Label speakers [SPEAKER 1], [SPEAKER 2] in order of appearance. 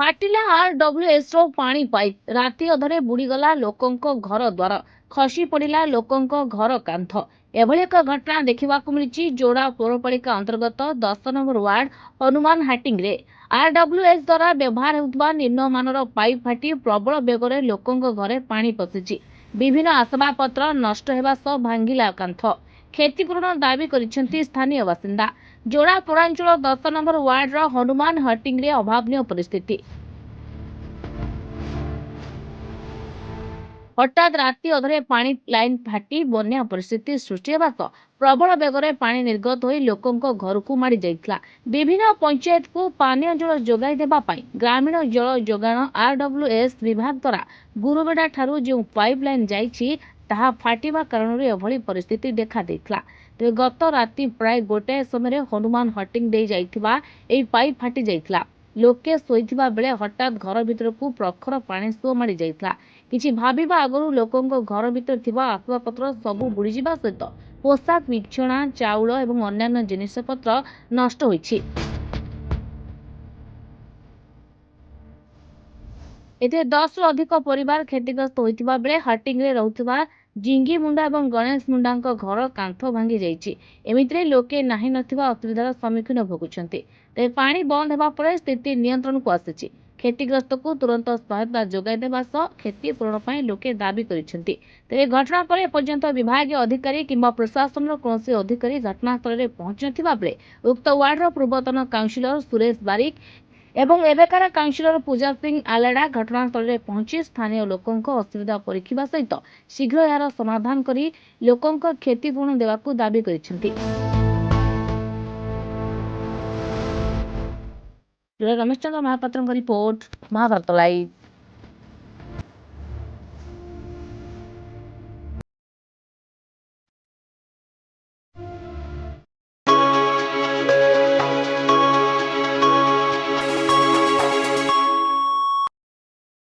[SPEAKER 1] फाटिला RWS रो पानी pipe राति अधरे बुड़ीगला लोकंको घर द्वार खसी पड़ा लोकंको घर कांथ एभली एक घटना देखा मिली जोड़ा पौरपालिका अंतर्गत 10 नंबर वार्ड हनुमान हाटिंग रे आरडब्ल्यूएस द्वारा व्यवहार होता निम्नमानर पाइप फाटी प्रबल बेगर लोकंको घरे पानी पशिछि विभिन्न आसबाबपत्र नष्ट होगा सह भांगिला कांथ क्षतिपूरण दाबी करिसेंति स्थानीय बासिंदा जोड़ा पौरांचल 10 नंबर वार्ड हनुमान हटिंग रे अभावनीय परिस्थिति हठात राति अधरे पानी लाइन फाटी बन्या परिस्थिति सृष्टि होगा सह प्रबल बेगर पानी निर्गत हो लोकों घर को माड़ी जाइथिला। विभिन्न पंचायत को पानीय जल जोगाई देबा पाई ग्रामीण जल जोगाण आरडब्ल्यूएस विभाग द्वारा गुरुबेडा ठारू जो पाइप लाइन जाइछि ताहा फाटिबा कारणରୁ एभली परिस्थिति देखा देइथिला। तेबे गत राति प्राय गोटाए समय हनुमान हटिंग दे जाइथिबा एई पाइप फाटी जाइथिला। लोके शोइथिबा बेले हठात घर भितर को प्रखर पानी सुओ माड़ी जाइथिला। किछि भाबिबा आगरु लोकंको घर भितर थिबा आसबाबपत्र सबु बुड़ी जिबा सहित पोशाक बिछଣା चाउल एवं अन्यान्य जिनिसपत्र नष्ट होइछि। एते 10 रु अधिक परिवार क्षतिग्रस्त होइतिबा बेले हटिंग रे रहउतिबा जिंगी मुंडा एवं गणेश मुंडांको घर कांथ भांगी जाइछि। एमितिरे लोके नाही नथिबा असुविधार सम्मुखीन भोगुछन्ति। तेबे पानी बंद हेबा परे स्थिति नियंत्रण को आसिछि। क्षतिग्रस्त को तुरंत सहायता जोगाई देबा सह क्षतिपूरण ପାଇଁ लोके दाबी करिसेंति। तेबे घटना पर एपर्यंत विभागीय अधिकारी किंबा प्रशासनर कौनसी अधिकारी घटनास्थल रे पहुंची नथिबा बेले उक्त वार्डर पूर्वतन काउंसिलर सुरेश बारिक एवं एवेकार काउंसिलर पूजा सिंह आलेडा घटनास्थल रे पहुंची स्थानीय लोकंको असुविधा परीखिबा सहित शीघ्र यार समाधान करी लोकंको क्षतिपूर्ण देबाकू दाबी करिसेंति। Ramesh Chandra Mahapatra report Mahabharat live.